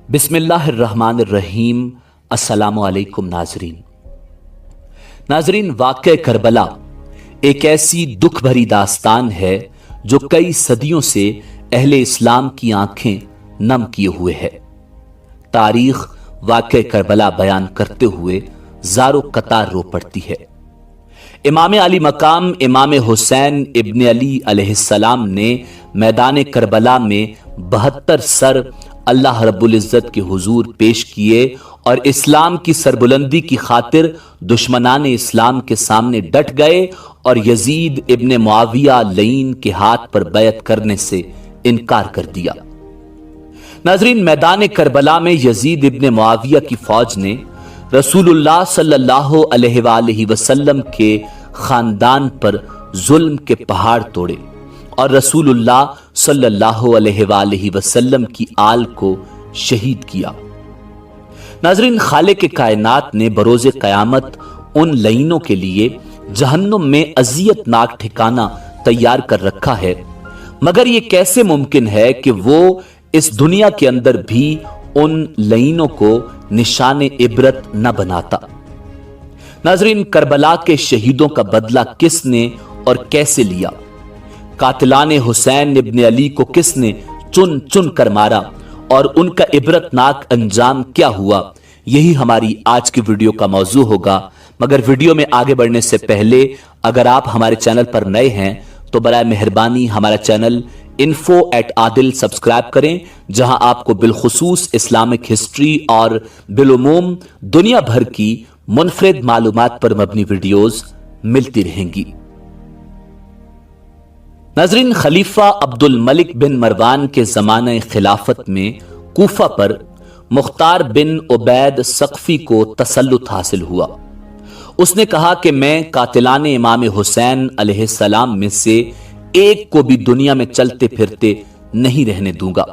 बिस्मिल्लाहिर्रहमानिर्रहीम। अस्सलामु अलैकुम नाजरीन, वाक़या करबला एक ऐसी दुख भरी दास्तान है जो कई सदियों से अहले इस्लाम की आंखें नम किए हुए है। तारीख वाक़या करबला बयान करते हुए ज़ारो कतार रो पड़ती है। इमाम अली मकाम इमाम हुसैन इब्न अली अलैहिस्सलाम ने मैदान करबला में 72 सर अल्लाह रब्बुल इज़्ज़त के हुजूर पेश किए और इस्लाम की सरबुलंदी की खातिर दुश्मनान इस्लाम के सामने डट गए और यजीद इब्न मुआविया लईन के हाथ पर बैत करने से इनकार कर दिया। नाज़रीन, मैदान करबला में यजीद इब्न मुआविया की फौज ने रसूलुल्लाह सल्लल्लाहु अलैहि वसल्लम के खानदान पर जुल्म के पहाड़ तोड़े और रसूलुल्लाह सल्लल्लाहु अलैहि वसल्लम की आल को शहीद किया। नाज़रीन, खालिक के कायनात ने बरोज़े क़यामत उन लईनों के लिए जहन्नुम में अज़ियतनाक ठिकाना तैयार कर रखा है, मगर यह कैसे मुमकिन है कि वो इस दुनिया के अंदर भी उन लईनों को निशाने इबरत न बनाता। नाज़रीन, करबला के शहीदों का बदला किसने और कैसे लिया? कातिलाने हुसैन इब्न अली को किसने चुन चुन कर मारा और उनका इबरतनाक अंजाम क्या हुआ? यही हमारी आज की वीडियो का मौजू होगा। मगर वीडियो में आगे बढ़ने से पहले अगर आप हमारे चैनल पर नए हैं तो बराए मेहरबानी हमारा चैनल info@adil सब्सक्राइब करें, जहां आपको बिलखुसूस इस्लामिक हिस्ट्री और बिलुमूम दुनिया भर की मुनफरिद मालूमात पर मबनी वीडियोस मिलती रहेंगी। नाज़रीन, खलीफा अब्दुल मलिक बिन मरवान के ज़माने खिलाफत में कूफा पर मुख्तार बिन उबैद सक़फ़ी को तसल्लुत हासिल हुआ। उसने कहा कि मैं कातिलाने इमाम हुसैन अलैहिस्सलाम में से एक को भी दुनिया में चलते फिरते नहीं रहने दूंगा।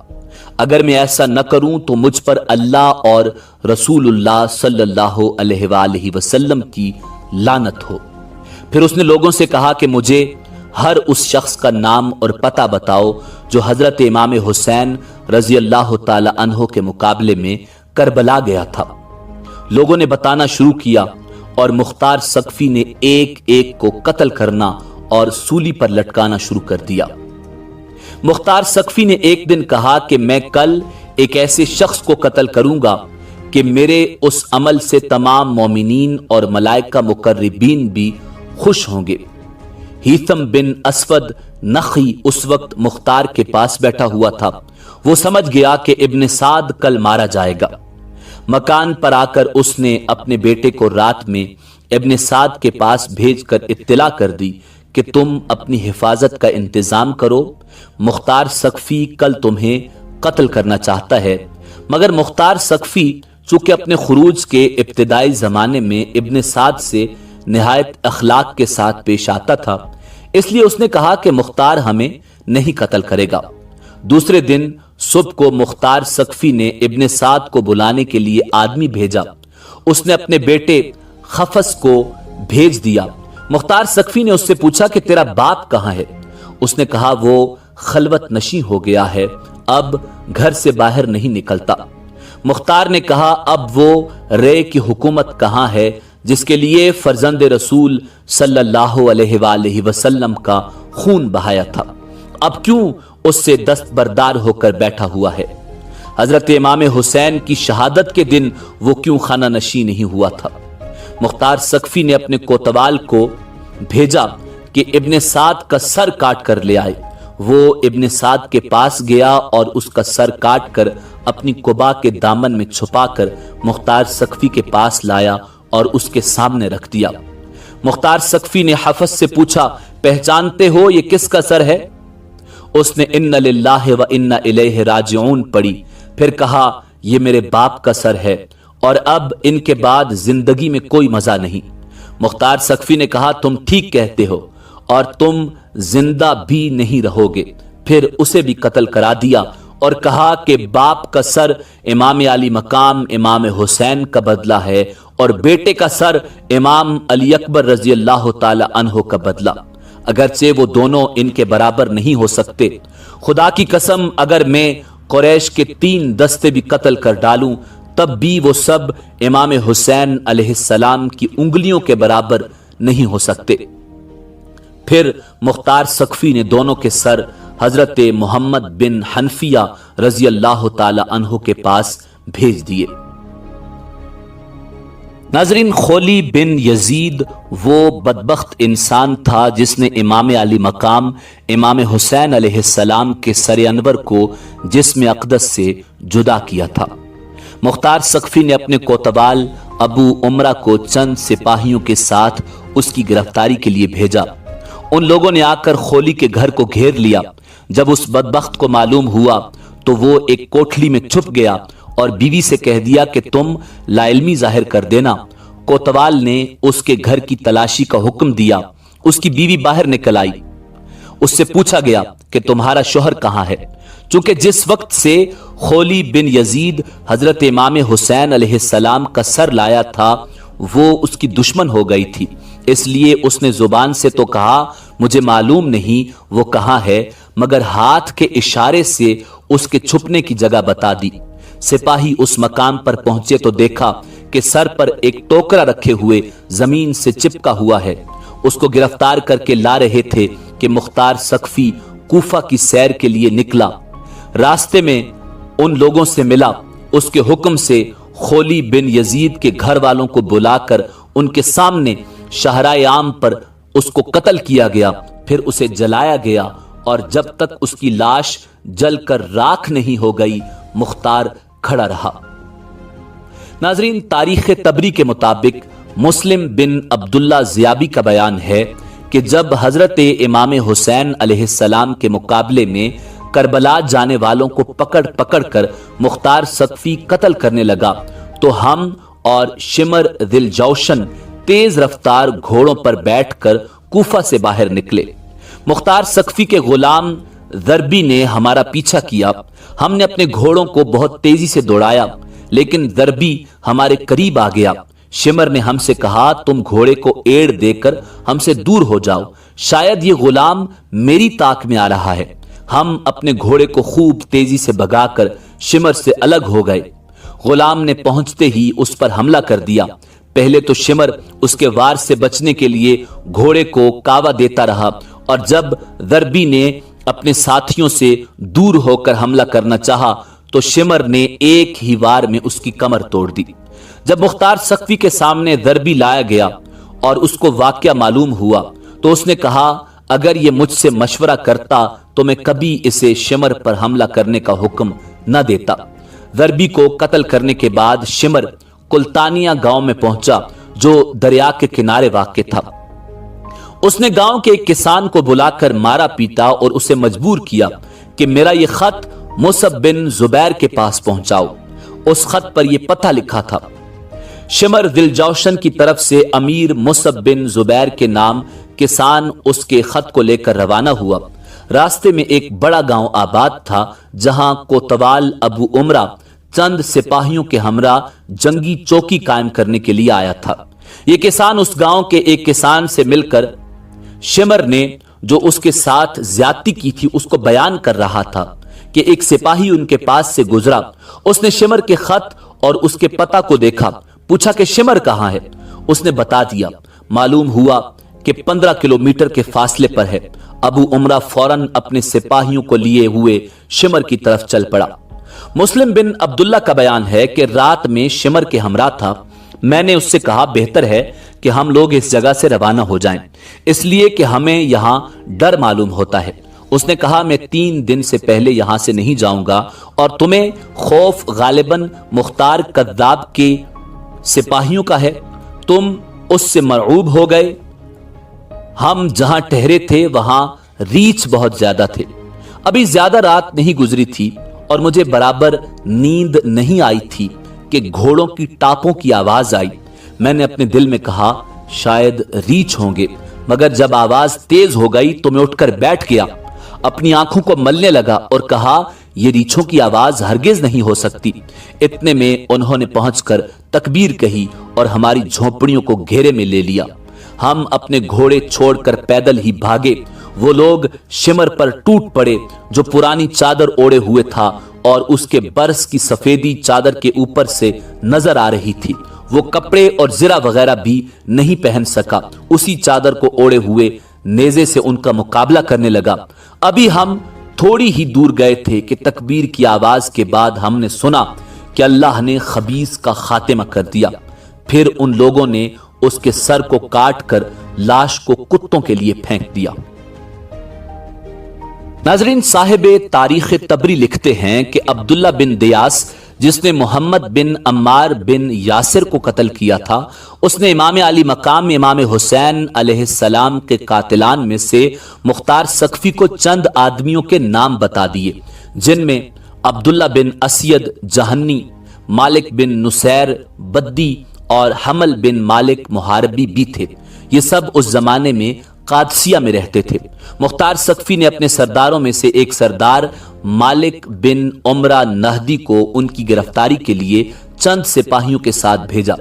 अगर मैं ऐसा न करूं तो मुझ पर अल्लाह और रसूलुल्लाह सल्लल्लाहु अलैहि वसल्लम की लानत हो। फिर उसने लोगों से कहा कि मुझे हर उस शख्स का नाम और पता बताओ जो हजरत इमाम हुसैन रजी अल्लाह ताला अन्हो के मुकाबले में करबला गया था। लोगों ने बताना शुरू किया और मुख्तार सक़फ़ी ने एक एक को कत्ल करना और सूली पर लटकाना शुरू कर दिया। मुख्तार सक़फ़ी ने एक दिन कहा कि मैं कल एक ऐसे शख्स को कत्ल करूंगा कि मेरे उस अमल से तमाम मोमिनीन और मलाइका मुकर्रबीन भी खुश होंगे। हीथम बिन असवद नखी उस वक्त मुख्तार के पास बैठा हुआ था। वो समझ गया कि इब्न साद कल मारा जाएगा। मकान पर आकर उसने अपने बेटे को रात में इब्न साद के पास भेजकर इत्तला कर दी कि तुम अपनी हिफाजत का इंतजाम करो, मुख्तार सक़फ़ी कल तुम्हें कत्ल करना चाहता है। मगर मुख्तार सक़फ़ी चूंकि अपने खुरूज के इब्तिदाई ज़माने में इब्न साद से निहायत अखलाक के साथ पेश आता था, इसलिए उसने कहा कि मुख्तार हमें नहीं कत्ल करेगा। दूसरे दिन सुबह को मुख्तार सक़फ़ी ने इब्न साद को बुलाने के लिए आदमी भेजा। उसने अपने बेटे खफस को भेज दिया। मुख्तार सक़फ़ी ने उससे पूछा कि तेरा बाप कहाँ है? उसने कहा वो खलवत नशी हो गया है, अब घर से बाहर नहीं निकलता। मुख्तार ने कहा अब वो रे की हुकूमत कहाँ है जिसके लिए फर्जंद रसूल सल्लल्लाहु अलैहि वसल्लम का खून बहाया था? अब क्यों उससे दस्तबरदार होकर बैठा हुआ है? हजरत इमाम हुसैन की शहादत के दिन वो क्यों खाना नशी नहीं हुआ था? मुख्तार सक़फ़ी ने अपने कोतवाल को भेजा कि इब्न साद का सर काट कर ले आए। वो इब्न साद के पास गया और उसका सर काट कर अपनी कुबा के दामन में छुपाकर मुख्तार सक़फ़ी के पास लाया और उसके सामने रख दिया। मुख्तार सक़फ़ी ने हफ़स से पूछा, पहचानते हो ये किसका सर है? उसने इन्ना लिल्लाहि व इन्ना इलैहि राजिऊन पढ़ी। फिर कहा यह मेरे बाप का सर है और अब इनके बाद जिंदगी में कोई मजा नहीं। मुख्तार सक़फ़ी ने कहा तुम ठीक कहते हो और तुम जिंदा भी नहीं रहोगे। फिर उसे भी कत्ल करा दिया और कहा कि बाप का सर इमाम अली मकाम इमाम हुसैन का बदला है और बेटे का सर इमाम अली अकबर रजी अल्लाह ताला अन्हो का बदला। अगरचे वो दोनों इनके बराबर नहीं हो सकते। खुदा की कसम अगर मैं कुरैश के 3 दस्ते भी कत्ल कर डालूं, तब भी वो सब इमाम हुसैन अलैहिस्सलाम की उंगलियों के बराबर नहीं हो सकते। फिर मुख्तार सक़फ़ी ने दोनों के सर हजरत मोहम्मद बिन हनफिया रजी अल्लाह ताला अन्हु के पास भेज दिए। नाज़रीन, खोली बिन यजीद वो बदबख्त इंसान था जिसने इमाम अली मकाम इमाम हुसैन अलैहिस्सलाम के सर अनवर को जिस्म अक़दस से जुदा किया था। मुख्तार सक़फ़ी ने अपने कोतवाल अबू उमरा को चंद सिपाहियों के साथ उसकी गिरफ्तारी के लिए भेजा। उन लोगों ने आकर खोली के घर को घेर लिया। जब उस बदबख्त को मालूम हुआ तो वो एक कोठली में छुप गया और बीवी से कह दिया कि तुम लाइल्मी जाहिर कर देना। कोतवाल ने उसके घर की तलाशी का हुक्म दिया। उसकी बीवी बाहर निकल आई। उससे पूछा गया कि तुम्हारा शोहर कहां है। चूंकि जिस वक्त से खोली बिन यजीद हजरत इमाम हुसैन अलैहिस्सलाम का सर लाया था वो उसकी दुश्मन हो गई थी, इसलिए उसने जुबान से तो कहा मुझे मालूम नहीं वो कहां है, मगर हाथ के इशारे से उसके छुपने की जगह बता दी। सिपाही उस मकाम पर पहुंचे तो देखा कि सर पर एक टोकरा रखे हुए जमीन से चिपका हुआ है। उसको गिरफ्तार करके ला रहे थे कि मुख्तार सक़फ़ी कूफा की सैर के लिए निकला। रास्ते में उन लोगों से मिला। उसके हुक्म से खोली बिन यजीद के घर वालों को बुलाकर उनके सामने शाहराए आम पर उसको कत्ल किया गया। फिर उसे जलाया गया और जब तक उसकी लाश जलकर राख नहीं हो गई मुख्तार खड़ा रहा। नाजरीन, तारीख तबरी के मुताबिक मुस्लिम बिन अब्दुल्ला ज़ियाबी का बयान है कि जब हजरत इमाम हुसैन अलैहिस्सलाम के मुकाबले में करबला जाने वालों को पकड़ पकड़ कर मुख्तार सक़फ़ी कत्ल करने लगा तो हम और शिमर दिल जौशन तेज रफ्तार घोड़ों पर बैठकर कूफा से बाहर निकले। मुख्तार सक़फ़ी के गुलाम ज़रबी ने हमारा पीछा किया। हमने अपने घोड़ों को बहुत तेजी से दौड़ाया, लेकिन ज़रबी हमारे करीब आ गया। शिमर ने हमसे कहा तुम घोड़े को एड़ देकर हमसे दूर हो जाओ, शायद ये गुलाम मेरी ताक में आ रहा है। हम अपने घोड़े को खूब तेजी से भगाकर शिमर से अलग हो गए। गुलाम ने पहुंचते ही उस पर हमला कर दिया। पहले तो शिमर उसके वार से बचने के लिए घोड़े को कावा देता रहा और जब ज़रबी ने अपने साथियों से दूर होकर हमला करना चाहा तो शिमर ने एक ही वार में उसकी कमर तोड़ दी। जब मुख्तार सक़फ़ी के सामने ज़रबी लाया गया और उसको वाक़या मालूम हुआ तो उसने कहा अगर ये मुझसे मशवरा करता तो मैं कभी इसे शिमर पर हमला करने का हुक्म न देता। ज़रबी को कत्ल करने के बाद शिमर कुल्तानिया गांव में पहुंचा जो दरिया के किनारे वाक़ था। उसने गांव के एक किसान को बुलाकर मारा पीटा और उसे मजबूर किया कि मेरा ये खत मुसब बिन जुबैर के पास पहुंचाओ। उस खत पर यह पता लिखा था। शिमर दिल जौशन की तरफ से अमीर मुसब बिन जुबैर के नाम किसान उसके खत को लेकर रवाना हुआ। रास्ते में एक बड़ा गांव आबाद था जहां कोतवाल अबू उमरा चंद सिपाहियों के हमरा जंगी चौकी कायम करने के लिए आया था। यह किसान उस गांव के एक किसान से मिलकर शिमर ने जो उसके साथ ज्यादती की थी उसको बयान कर रहा था कि एक सिपाही उनके पास से गुजरा। उसने शिमर के खत और उसके पता को देखा, पूछा कि शिमर कहां है। उसने बता दिया। मालूम हुआ कि 15 किलोमीटर के फासले पर है। अबू उमरा फौरन अपने सिपाहियों को लिए हुए शिमर की तरफ चल पड़ा। मुस्लिम बिन अब्दुल्ला का बयान है कि रात में शिमर के हमरा था। मैंने उससे कहा बेहतर है कि हम लोग इस जगह से रवाना हो जाएं, इसलिए कि हमें यहां डर मालूम होता है। उसने कहा मैं 3 दिन से पहले यहां से नहीं जाऊंगा और तुम्हें खौफ गालिबन मुख्तार कद्दाब के सिपाहियों का है। तुम उससे मरऊब हो गए। हम जहां ठहरे थे वहां रीछ बहुत ज्यादा थे। अभी ज्यादा रात नहीं गुजरी थी और मुझे बराबर नींद नहीं आई थी कि घोड़ों की टापों की आवाज आई। मैंने अपने दिल में कहा शायद रीछ होंगे, मगर जब आवाज तेज हो गई तो मैं उठकर बैठ गया। अपनी आंखों को मलने लगा और कहा यह रीछों की आवाज हरगिज नहीं हो सकती। इतने में उन्होंने पहुंचकर तकबीर कही और हमारी झोपड़ियों को घेरे में ले लिया। हम अपने घोड़े छोड़कर पैदल ही भागे। वो लोग शिमर पर टूट पड़े जो पुरानी चादर ओढ़े हुए था और उसके बरस की सफेदी चादर के ऊपर से नजर आ रही थी। वो कपड़े और जिरा वगैरह भी नहीं पहन सका, उसी चादर को ओढ़े हुए नेजे से उनका मुकाबला करने लगा। अभी हम थोड़ी ही दूर गए थे कि तकबीर की आवाज के बाद हमने सुना कि अल्लाह ने खबीस का खात्मा कर दिया। फिर उन लोगों ने उसके सर को काट कर लाश को कुत्तों के लिए फेंक दिया। नाजरीन, साहिब तारीख तबरी लिखते हैं कि अब्दुल्ला बिन दियास, जिसने मोहम्मद बिन अम्मार बिन यासिर को कत्ल किया था, उसने इमाम अली मकाम में इमाम हुसैन अलैहिस्सलाम के कातिलान में से मुख्तार सकफी को चंद आदमियों के नाम बता दिए, जिनमें अब्दुल्ला बिन असयद जहन्नी, मालिक बिन नुसैर बद्दी और हमल बिन मालिक मुहारबी भी थे। ये सब उस जमाने में कादसिया में रहते थे। मुख्तार सकफी ने अपने सरदारों में से एक सरदार मालिक बिन उमरा नहदी को उनकी गिरफ्तारी के लिए चंद सिपाहियों के साथ भेजा।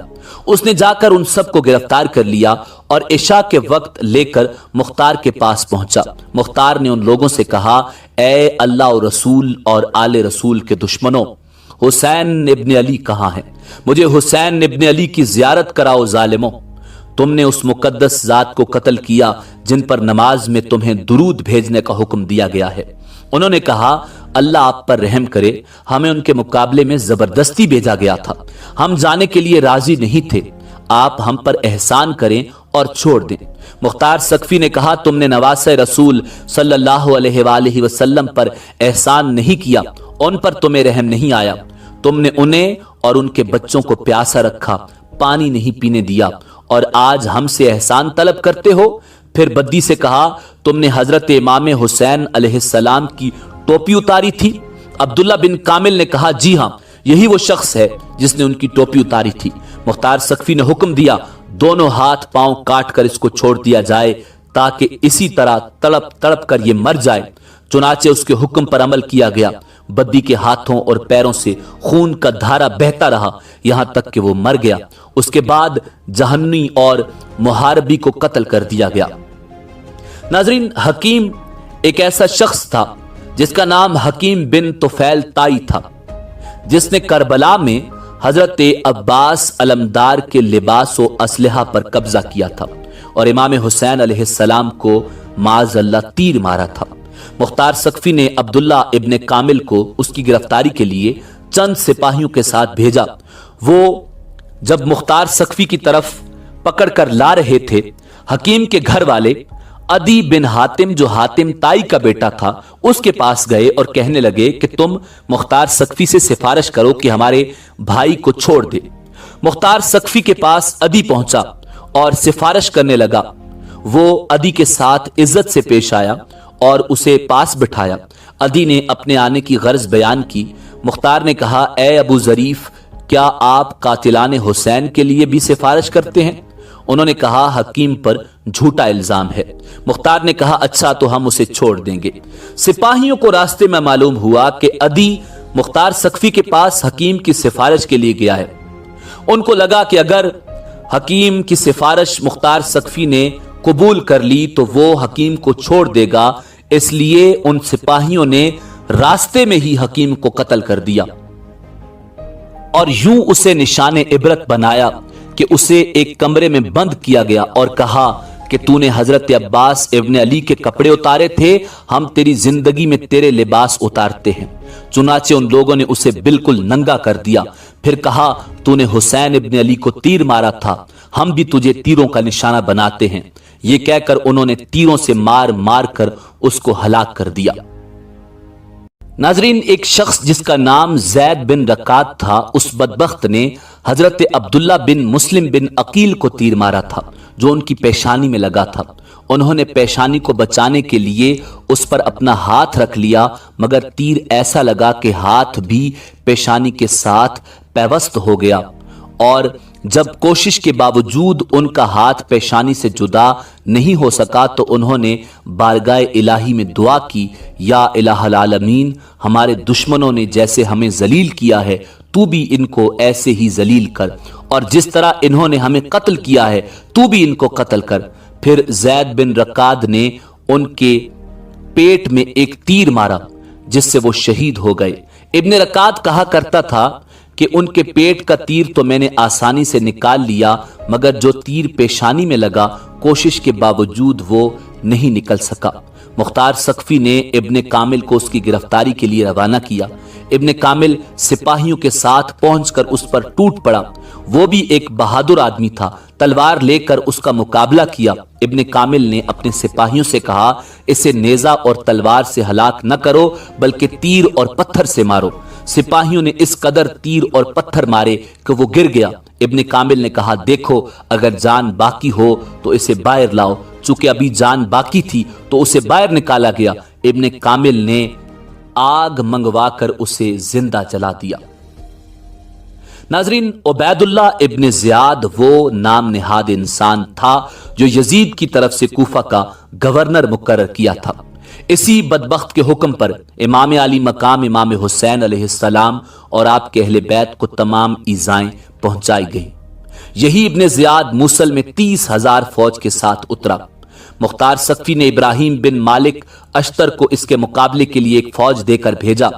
उसने जाकर उन सबको गिरफ्तार कर लिया और इशा के वक्त लेकर मुख्तार के पास पहुंचा। मुख्तार ने उन लोगों से कहा, ए अल्लाह और रसूल और आले रसूल के दुश्मनों, हुसैन इब्न अली कहाँ है? मुझे हुसैन इब्न अली की जियारत कराओ जालिमों। तुमने उस मुकद्दस जात को कत्ल किया जिन पर नमाज में तुम्हें दुरूद भेजने का हुक्म दिया गया है। उन्होंने कहा, अल्लाह आप पर रहम करे, हमें उनके मुकाबले में जबरदस्ती भेजा गया था, हम जाने के लिए राजी नहीं थे, आप हम पर एहसान करें और छोड़ दें। मुख्तार सकफी ने कहा, तुमने नवासे रसूल सल्लल्लाहु अलैहि वसल्लम पर एहसान नहीं किया, उन पर तुम्हें रहम नहीं आया। तुमने उन्हें और उनके बच्चों को प्यासा रखा, पानी नहीं पीने दिया और आज हमसे एहसान तलब करते हो। फिर बद्दी से कहा, तुमने हजरत इमाम हुसैन अलैहिस्सलाम की टोपी उतारी थी? अब्दुल्ला बिन कामिल ने कहा, जी हां, यही वो शख्स है जिसने उनकी टोपी उतारी थी। मुख्तार सकफी ने हुक्म दिया, दोनों हाथ पांव काट कर इसको छोड़ दिया जाए ताकि इसी तरह तड़प तड़प कर ये मर जाए। चुनाचे उसके हुक्म पर अमल किया गया। बद्दी के हाथों और पैरों से खून का धारा बहता रहा यहां तक कि वो मर गया। उसके बाद जहन्नी और मुहारबी को कत्ल कर दिया गया। नाजरीन, हकीम एक ऐसा शख्स था जिसका नाम हकीम बिन तुफैल ताई था, जिसने करबला में हजरत अब्बास अलमदार के लिबास व असलहा पर कब्जा किया था और इमाम हुसैन अलैहिस्सलाम को माज़अल्लाह तीर मारा था। मुख्तार सकफी ने अब्दुल्ला इब्ने कामिल को उसकी गिरफ्तारी के लिए चंद सिपाहियों के साथ भेजा। वो जब मुख्तार सकफी की तरफ पकड़ कर ला रहे थे, हकीम के घर वाले अदी बिन हातिम, जो हातिम ताई का बेटा था, उसके पास गए और कहने लगे कि तुम मुख्तार सकफी से सिफारिश करो कि हमारे भाई को छोड़ दे। मुख्तार सकफी के पास अदी पहुंचा और सिफारिश करने लगा। वो अदी के साथ इज्जत से पेश आया और उसे पास बिठाया। अदी ने अपने आने की गर्ज बयान की। मुख्तार ने कहा, ए अबू जरीफ, क्या आप कातिलाने हुसैन के लिए भी सिफारिश करते हैं? उन्होंने कहा, हकीम पर झूठा इल्जाम है। मुख्तार ने कहा, अच्छा तो हम उसे छोड़ देंगे। सिपाहियों को रास्ते में मालूम हुआ कि अदी मुख्तार सकफी के पास हकीम की सिफारिश के लिए गया है। उनको लगा कि अगर हकीम की सिफारिश मुख्तार सकफी ने कबूल कर ली तो वो हकीम को छोड़ देगा, इसलिए उन सिपाहियों ने रास्ते में ही हकीम को कत्ल कर दिया और यूं उसे निशाने इबरत बनाया कि उसे एक कमरे में बंद किया गया और कहा कि तूने हजरत अब्बास इब्ने अली के कपड़े उतारे थे, हम तेरी जिंदगी में तेरे लिबास उतारते हैं। चुनाचे उन लोगों ने उसे बिल्कुल नंगा कर दिया। फिर कहा, तूने हुसैन इब्ने अली को तीर मारा था, हम भी तुझे तीरों का निशाना बनाते हैं। ये कहकर उन्होंने तीरों से मार मार कर उसको हलाक कर दिया। नाजरीन, एक शख्स जिसका नाम जैद बिन रकात था, उस बदबख्त ने हजरत अब्दुल्ला बिन मुस्लिम बिन अकील को तीर मारा था जो उनकी पेशानी में लगा था। उन्होंने पेशानी को बचाने के लिए उस पर अपना हाथ रख लिया, मगर तीर ऐसा लगा कि हाथ भी पेशानी के साथ पैवस्त हो गया और जब कोशिश के बावजूद उनका हाथ पेशानी से जुदा नहीं हो सका तो उन्होंने बारगाह इलाही में दुआ की, या इलाहल आलमीन, हमारे दुश्मनों ने जैसे हमें जलील किया है, तू भी इनको ऐसे ही जलील कर, और जिस तरह इन्होंने हमें कत्ल किया है तू भी इनको कत्ल कर। फिर जैद बिन रकाद ने उनके पेट में एक तीर मारा जिससे वो शहीद हो गए। इब्न रकात कहा करता था कि उनके पेट का तीर तो मैंने आसानी से निकाल लिया, मगर जो तीर पेशानी में लगा कोशिश के बावजूद वो नहीं निकल सका। मुख्तार सक़फ़ी ने इब्न कामिल को उसकी गिरफ्तारी के लिए रवाना किया। इब्न कामिल सिपाहियों के साथ पहुंचकर उस पर टूट पड़ा। वो भी एक बहादुर आदमी था, तलवार लेकर उसका मुकाबला किया। इब्न कामिल ने अपने सिपाहियों से कहा, इसे नेजा और तलवार से हलाक न करो बल्कि तीर और पत्थर से मारो। सिपाहियों ने इस कदर तीर और पत्थर मारे कि वो गिर गया। इब्न कामिल ने कहा, देखो अगर जान बाकी हो तो इसे बाहर लाओ। चूंकि अभी जान बाकी थी तो उसे बाहर निकाला गया। इब्न कामिल ने आग मंगवाकर उसे जिंदा जला दिया। नाजरीन, उबैदुल्लाह इब्न ज़ियाद वो नाम निहाद इंसान था जो यजीद की तरफ से कूफा का गवर्नर मुकर्रर किया था। इसी बदबख्त के हुक्म पर इमाम अली मकाम इमाम हुसैन अलैहिस्सलाम और आपके अहले बैत को तमाम ईज़ाएं पहुंचाई गई। यही इब्न ज़ियाद मूसल में 30,000 फौज के साथ उतरा। मुख्तार सक़फ़ी ने इब्राहिम बिन मालिक अश्तर को इसके मुकाबले के लिए एक फौज देकर भेजा।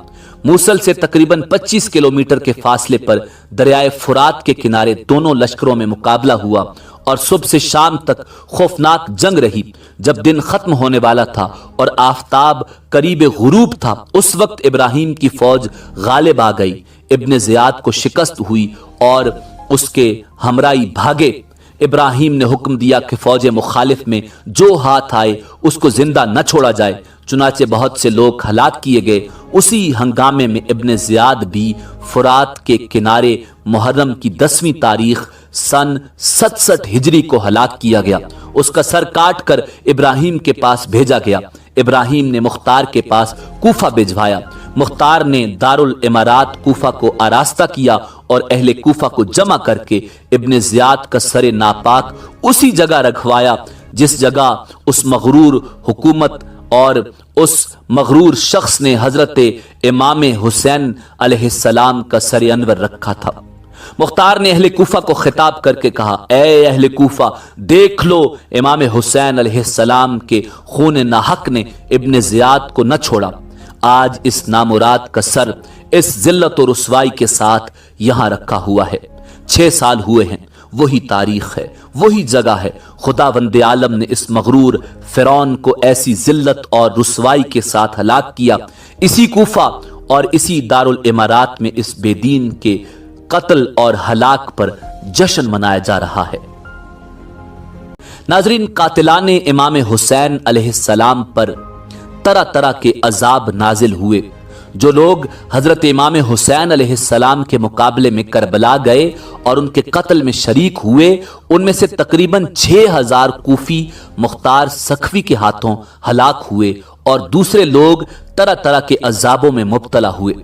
मूसल से तकरीबन 25 किलोमीटर के फासले पर दरियाए फुरात के किनारे दोनों लश्करों में मुकाबला हुआ और सुबह से शाम तक खौफनाक जंग रही। जब दिन खत्म होने वाला था और आफताब करीब गुरूब था, उस वक्त इब्राहिम की फौज गालिब आ गई। इब्न ज़ियाद को शिकस्त हुई और उसके हमराई भागे। इब्राहिम ने हुक्म दिया कि फौज मुखालिफ में जो हाथ आए उसको जिंदा न छोड़ा जाए। चुनाचे बहुत से लोग हलाक किए गए। उसी हंगामे में इब्न ज़ियाद भी फुरात के किनारे मुहर्रम की 10वीं तारीख सन 67 हिजरी को हलाक किया गया। उसका सर काट कर इब्राहिम के पास भेजा गया। इब्राहिम ने मुख्तार के पास कूफा भिजवाया। मुख्तार ने दारुल इमारात कूफा को आरास्ता किया और अहले कूफा को जमा करके इब्न ज़ियाद का सरे नापाक उसी जगह रखवाया जिस जगह उस मगरूर हुकूमत और उस मगरूर शख्स ने हजरत इमाम हुसैन अलैहिस्सलाम का सरे अनवर रखा था। मुख्तार ने अहले कूफा को खिताब करके कहा, ए अहले कूफा, देख लो इमाम हुसैन अलैहिस्सलाम के खून नाहक ने इब्न ज़ियाद को न छोड़ा। आज इस नामुराद का सर इस जिल्लत और रुसवाई के साथ यहां रखा हुआ है। 6 साल हुए हैं। वही तारीख है, वही जगह है। खुदावंद आलम ने इस मगरूर फिरौन को ऐसी जिल्लत और रुसवाई के साथ हलाक किया। इसी कूफा और इसी दारुल इमारात में इस बेदीन के कत्ल और हलाक पर जश्न मनाया जा रहा है। नाजरीन, कातिलाने इमाम हुसैन अलैहिस्सलाम पर तरह तरह के अजाब नाजिल हुए। जो लोग हजरत इमाम हुसैन अलैहिस्सलाम के मुकाबले में करबला गए और उनके कत्ल में शरीक हुए, उनमें से तकरीबन 6,000 कूफी मुख्तार सक़फ़ी के हाथों हलाक हुए और दूसरे लोग तरह तरह के अजाबों में मुब्तला हुए।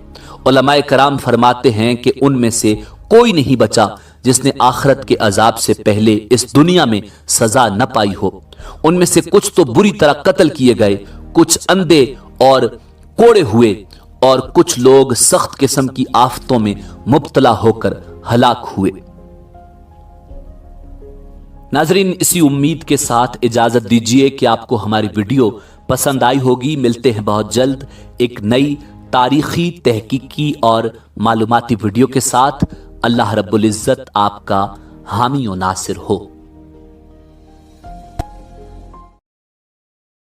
उलमाए कराम फरमाते हैं कि उनमें से कोई नहीं बचा जिसने आखिरत के अजाब से पहले इस दुनिया में सजा न पाई हो। उनमें से कुछ तो बुरी तरह कत्ल किए गए, कुछ अंधे और कोड़े हुए और कुछ लोग सख्त किस्म की आफतों में मुब्तला होकर हलाक हुए। नाजरीन, इसी उम्मीद के साथ इजाजत दीजिए कि आपको हमारी वीडियो पसंद आई होगी। मिलते हैं बहुत जल्द एक नई तारीखी, तहकीकी और मालूमाती वीडियो के साथ। अल्लाह रब्बुल इज्जत आपका हामी और नासिर हो।